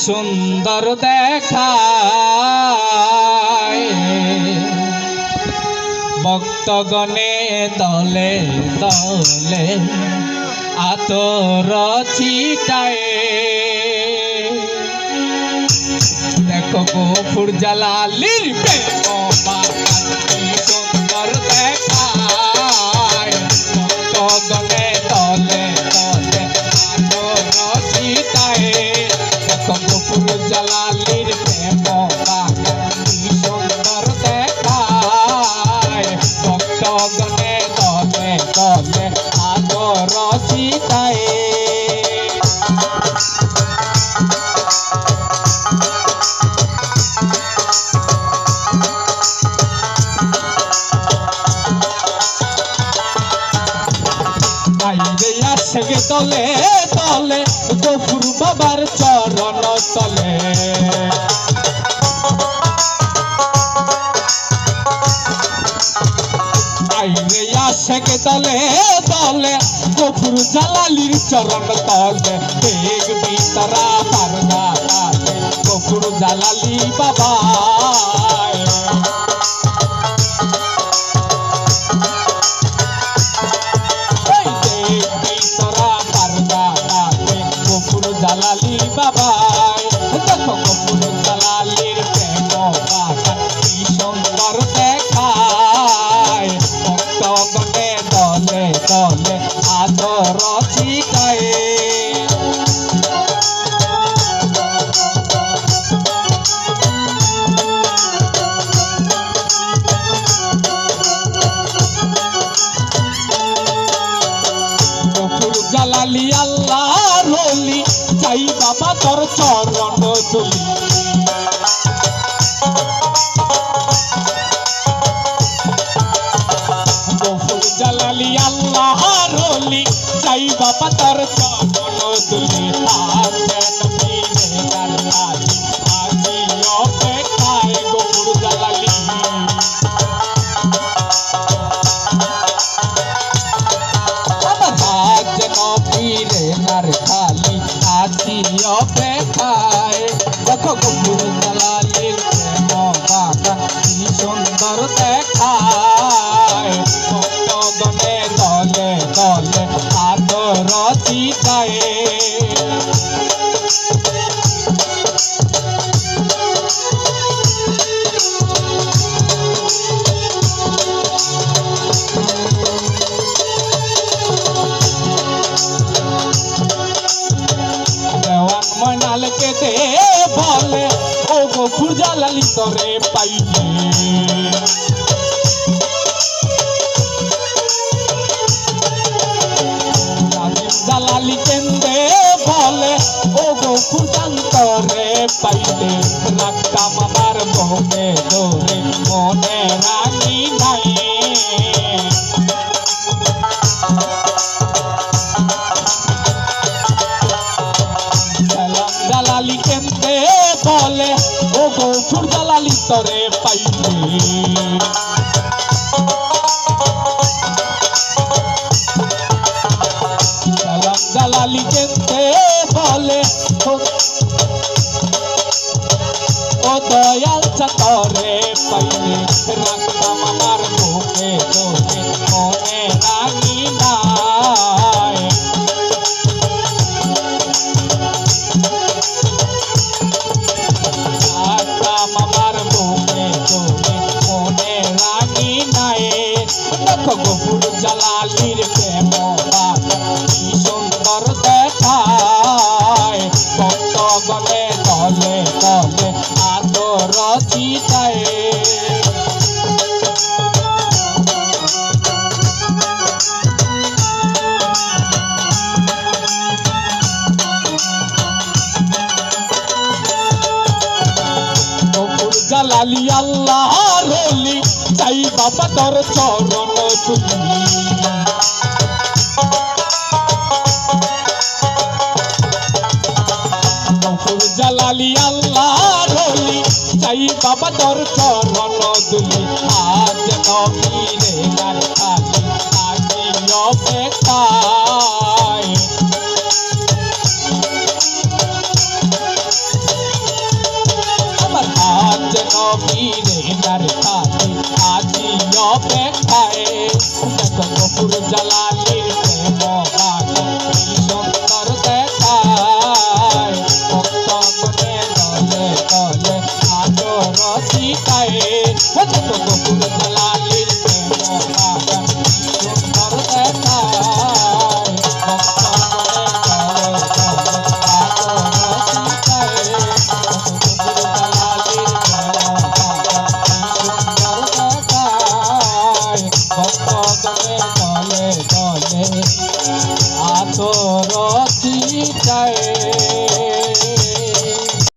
সুন্দর দেখায় ভক্তগণে দলে দলে আতর ছিটায় দেখো গফুর জালালির প্রেম কি সুন্দর দেখায় ভক্তগণে দলে দলে আতর ছিটায় দেখো গফুর জালালির প্রেম কি সুন্দর দেখায় ভক্তগণে দলে দলে আতর ছিটায় আশেক তলে তলে গফুর বাবার চরণ তলে আইরে আশেক তলে তলে গফুর জালালির চরণ তলে দেখবি তারা পারদা গফুর জালালি বাবা জালালি বাবা দেখো গফুর জালালির প্রেম কি সুন্দর দেখায় ভক্তগণে দলে দলে আদর ছিটায় গফুর জালালি আল্লাহর ওলি চাই বাবা তোর চরণ তুলি গফুর জালালি আল্লাহর ওলি চাই বাবা তোর চরণ তুলি আজি অপেক্ষায় গফুর জালালি পীরে নার খালি আছি অপেক্ষায় দেখো গফুর জালালির প্রেম বাবা কি সুন্দর দেখায় ভক্তগণে দলে দলে আদর ছিটায় ময়নালকে দে বলে ও গফুর জালালি তরে পাইলে জালালি কেন্দে বলে ও গফুর জান্তরে পাইলে রাখতাম আমার বউকে ধরে মনে রাখি নাই জালালি কেন্দে বলে ও গফুর জালালি তরে পাইলে জালালি কেন্দে বলে ও দয়াল তরে পাইলে রাখতাম আমার মুখে তোকে মনে রাখি নাই আমার মুখে তোকে মনে রাখি নাই দেখো গফুর জালালির প্রেম কি সুন্দর দেখায় ভক্তগণে দলে দলে আদর ছিটায় গফুর জালালি আল্লাহর ওলি চাই বাবা তোর চরণ তুলি গফুর জালালি আল্লাহর ওলি চাই বাবা তোর চরণ তুলি আজ নবীরে গান খালি আজি অপেক্ষায় অপেক্ষায় দেখো গফুর জালালি